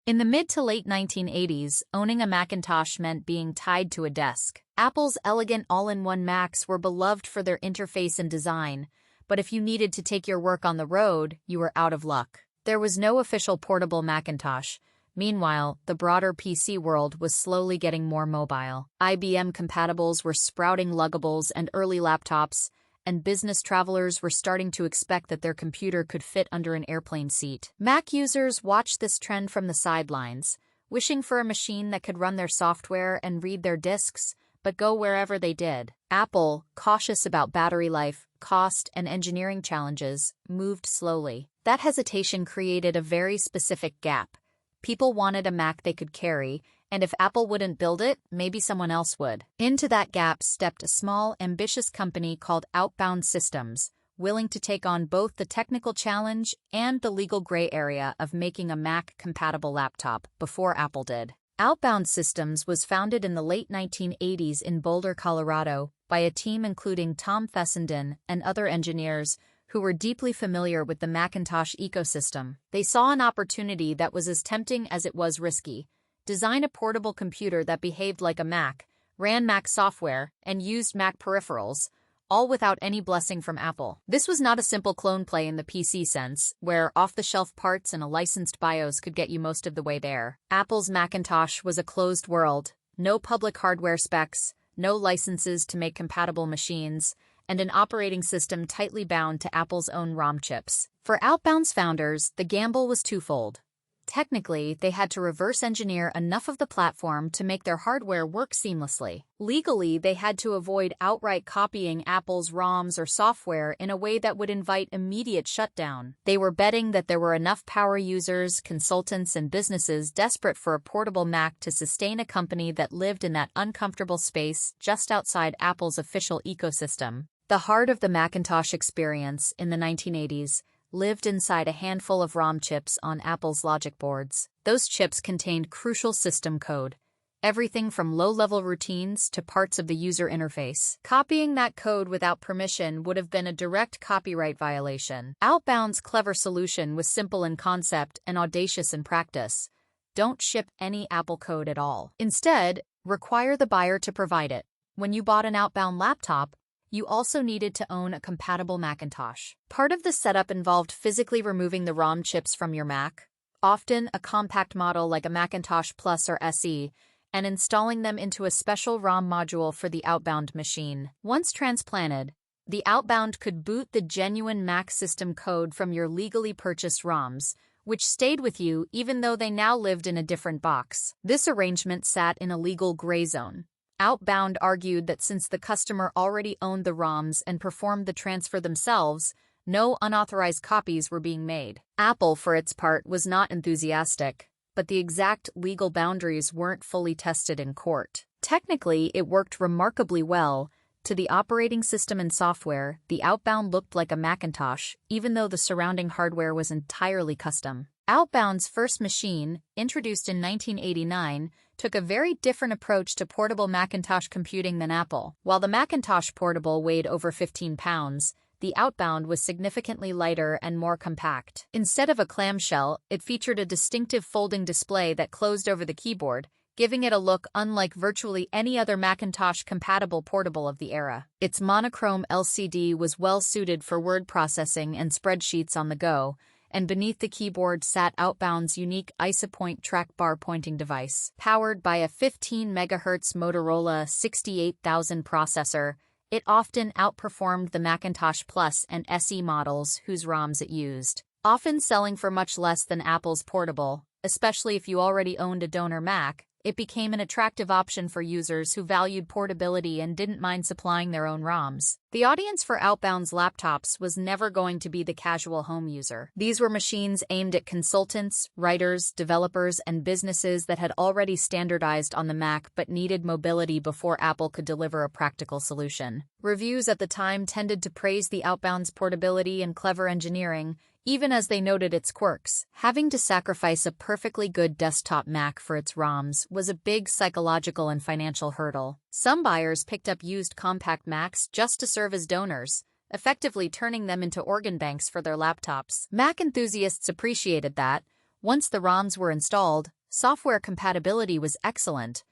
In the mid to late 1980s, owning a Macintosh meant being tied to a desk. Apple's elegant all-in-one Macs were beloved for their interface and design, but if you needed to take your work on the road, you were out of luck. There was no official portable Macintosh. Meanwhile, the broader PC world was slowly getting more mobile. IBM compatibles were sprouting luggables and early laptops, and business travelers were starting to expect that their computer could fit under an airplane seat. Mac users watched this trend from the sidelines, wishing for a machine that could run their software and read their disks, but go wherever they did. Apple, cautious about battery life, cost, and engineering challenges, moved slowly. That hesitation created a very specific gap. People wanted a Mac they could carry, and if Apple wouldn't build it, maybe someone else would. Into that gap stepped a small, ambitious company called Outbound Systems, willing to take on both the technical challenge and the legal gray area of making a Mac-compatible laptop before Apple did. Outbound Systems was founded in the late 1980s in Boulder, Colorado, by a team including Tom Fessenden and other engineers who were deeply familiar with the Macintosh ecosystem. They saw an opportunity that was as tempting as it was risky. Design a portable computer that behaved like a Mac, ran Mac software, and used Mac peripherals, all without any blessing from Apple. This was not a simple clone play in the PC sense, where off-the-shelf parts and a licensed BIOS could get you most of the way there. Apple's Macintosh was a closed world, no public hardware specs, no licenses to make compatible machines, and an operating system tightly bound to Apple's own ROM chips. For Outbound's founders, the gamble was twofold. Technically, they had to reverse engineer enough of the platform to make their hardware work seamlessly. Legally, they had to avoid outright copying Apple's ROMs or software in a way that would invite immediate shutdown. They were betting that there were enough power users, consultants, and businesses desperate for a portable Mac to sustain a company that lived in that uncomfortable space just outside Apple's official ecosystem. The heart of the Macintosh experience in the 1980s lived inside a handful of ROM chips on Apple's logic boards. Those chips contained crucial system code, everything from low-level routines to parts of the user interface. Copying that code without permission would have been a direct copyright violation. Outbound's clever solution was simple in concept and audacious in practice. Don't ship any Apple code at all. Instead, require the buyer to provide it. When you bought an Outbound laptop, you also needed to own a compatible Macintosh. Part of the setup involved physically removing the ROM chips from your Mac, often a compact model like a Macintosh Plus or SE, and installing them into a special ROM module for the Outbound machine. Once transplanted, the Outbound could boot the genuine Mac system code from your legally purchased ROMs, which stayed with you even though they now lived in a different box. This arrangement sat in a legal gray zone. Outbound argued that since the customer already owned the ROMs and performed the transfer themselves, no unauthorized copies were being made. Apple, for its part, was not enthusiastic, but the exact legal boundaries weren't fully tested in court. Technically, it worked remarkably well. To the operating system and software, the Outbound looked like a Macintosh, even though the surrounding hardware was entirely custom. Outbound's first machine, introduced in 1989, took a very different approach to portable Macintosh computing than Apple. While the Macintosh Portable weighed over 15 pounds, the Outbound was significantly lighter and more compact. Instead of a clamshell, it featured a distinctive folding display that closed over the keyboard, giving it a look unlike virtually any other Macintosh-compatible portable of the era. Its monochrome LCD was well-suited for word processing and spreadsheets on the go, and beneath the keyboard sat Outbound's unique IsoPoint trackbar pointing device. Powered by a 15 MHz Motorola 68000 processor, it often outperformed the Macintosh Plus and SE models whose ROMs it used, often selling for much less than Apple's Portable. Especially if you already owned a donor Mac, it became an attractive option for users who valued portability and didn't mind supplying their own ROMs. The audience for Outbound's laptops was never going to be the casual home user. These were machines aimed at consultants, writers, developers, and businesses that had already standardized on the Mac but needed mobility before Apple could deliver a practical solution. Reviews at the time tended to praise the Outbound's portability and clever engineering, even as they noted its quirks. Having to sacrifice a perfectly good desktop Mac for its ROMs was a big psychological and financial hurdle. Some buyers picked up used compact Macs just to serve as donors, effectively turning them into organ banks for their laptops. Mac enthusiasts appreciated that. Once the ROMs were installed, software compatibility was excellent.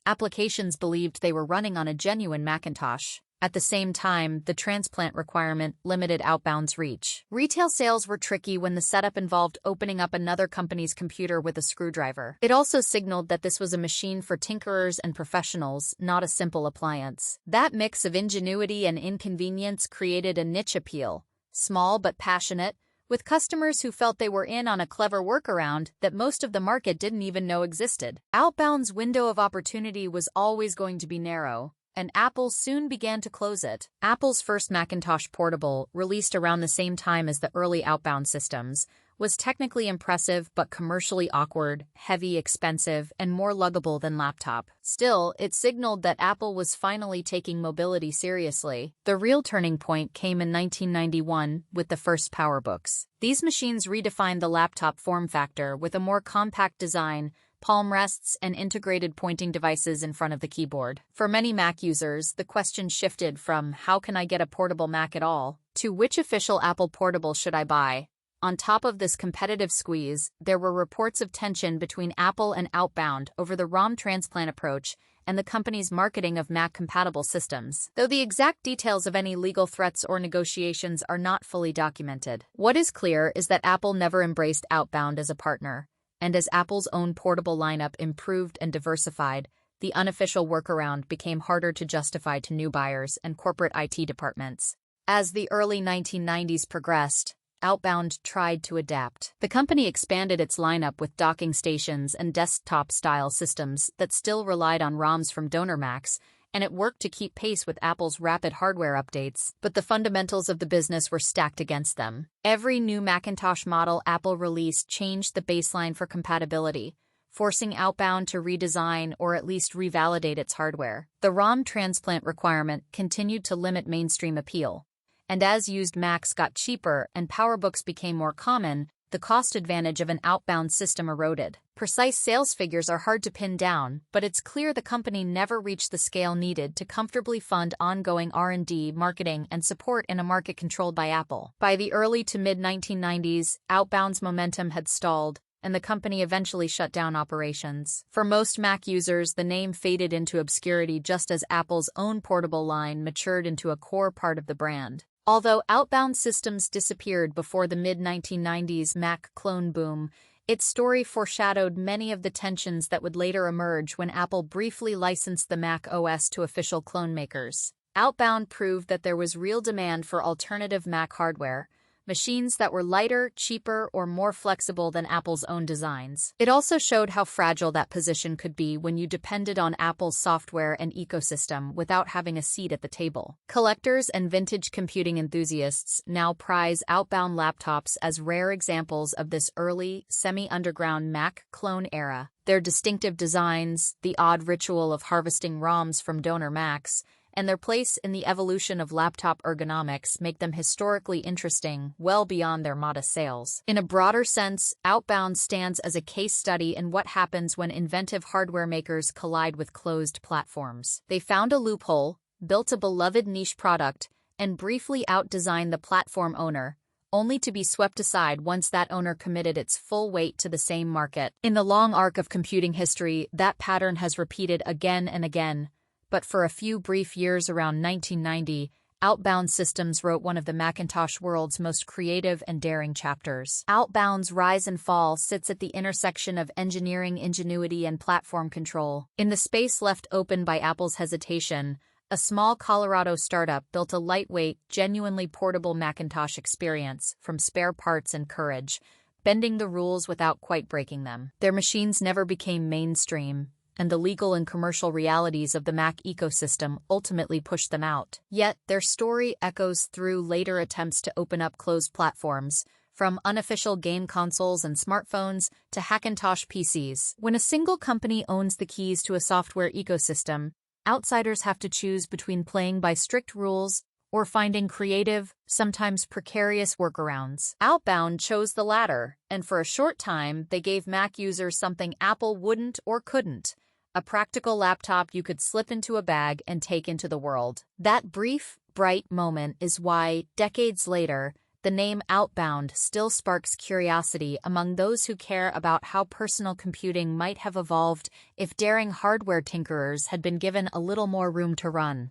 Applications believed they were running on a genuine Macintosh. At the same time, the transplant requirement limited Outbound's reach. Retail sales were tricky when the setup involved opening up another company's computer with a screwdriver. It also signaled that this was a machine for tinkerers and professionals, not a simple appliance. That mix of ingenuity and inconvenience created a niche appeal, small but passionate, with customers who felt they were in on a clever workaround that most of the market didn't even know existed. Outbound's window of opportunity was always going to be narrow, and Apple soon began to close it. Apple's first Macintosh Portable, released around the same time as the early Outbound systems, was technically impressive but commercially awkward, heavy, expensive, and more luggable than laptop. Still, it signaled that Apple was finally taking mobility seriously. The real turning point came in 1991 with the first PowerBooks. These machines redefined the laptop form factor with a more compact design, palm rests, and integrated pointing devices in front of the keyboard. For many Mac users, the question shifted from "how can I get a portable Mac at all?" to "which official Apple portable should I buy?" On top of this competitive squeeze, there were reports of tension between Apple and Outbound over the ROM transplant approach and the company's marketing of Mac-compatible systems, though the exact details of any legal threats or negotiations are not fully documented. What is clear is that Apple never embraced Outbound as a partner, and as Apple's own portable lineup improved and diversified, the unofficial workaround became harder to justify to new buyers and corporate IT departments. As the early 1990s progressed, Outbound tried to adapt. The company expanded its lineup with docking stations and desktop-style systems that still relied on ROMs from donor Macs, and it worked to keep pace with Apple's rapid hardware updates, but the fundamentals of the business were stacked against them. Every new Macintosh model Apple released changed the baseline for compatibility, forcing Outbound to redesign or at least revalidate its hardware. The ROM transplant requirement continued to limit mainstream appeal, and as used Macs got cheaper and PowerBooks became more common, the cost advantage of an Outbound system eroded. Precise sales figures are hard to pin down, but it's clear the company never reached the scale needed to comfortably fund ongoing R&D, marketing, and support in a market controlled by Apple. By the early to mid-1990s, Outbound's momentum had stalled, and the company eventually shut down operations. For most Mac users, the name faded into obscurity just as Apple's own portable line matured into a core part of the brand. Although Outbound Systems disappeared before the mid-1990s Mac clone boom, its story foreshadowed many of the tensions that would later emerge when Apple briefly licensed the Mac OS to official clone makers. Outbound proved that there was real demand for alternative Mac hardware, machines that were lighter, cheaper, or more flexible than Apple's own designs. It also showed how fragile that position could be when you depended on Apple's software and ecosystem without having a seat at the table. Collectors and vintage computing enthusiasts now prize Outbound laptops as rare examples of this early, semi-underground Mac clone era. Their distinctive designs, the odd ritual of harvesting ROMs from donor Macs, and their place in the evolution of laptop ergonomics make them historically interesting, well beyond their modest sales. In a broader sense, Outbound stands as a case study in what happens when inventive hardware makers collide with closed platforms. They found a loophole, built a beloved niche product, and briefly outdesigned the platform owner, only to be swept aside once that owner committed its full weight to the same market. In the long arc of computing history, that pattern has repeated again and again. But for a few brief years around 1990, Outbound Systems wrote one of the Macintosh world's most creative and daring chapters. Outbound's rise and fall sits at the intersection of engineering ingenuity and platform control. In the space left open by Apple's hesitation, a small Colorado startup built a lightweight, genuinely portable Macintosh experience from spare parts and courage, bending the rules without quite breaking them. Their machines never became mainstream, and the legal and commercial realities of the Mac ecosystem ultimately pushed them out. Yet, their story echoes through later attempts to open up closed platforms, from unofficial game consoles and smartphones to Hackintosh PCs. When a single company owns the keys to a software ecosystem, outsiders have to choose between playing by strict rules or finding creative, sometimes precarious workarounds. Outbound chose the latter, and for a short time, they gave Mac users something Apple wouldn't or couldn't: a practical laptop you could slip into a bag and take into the world. That brief, bright moment is why, decades later, the name Outbound still sparks curiosity among those who care about how personal computing might have evolved if daring hardware tinkerers had been given a little more room to run.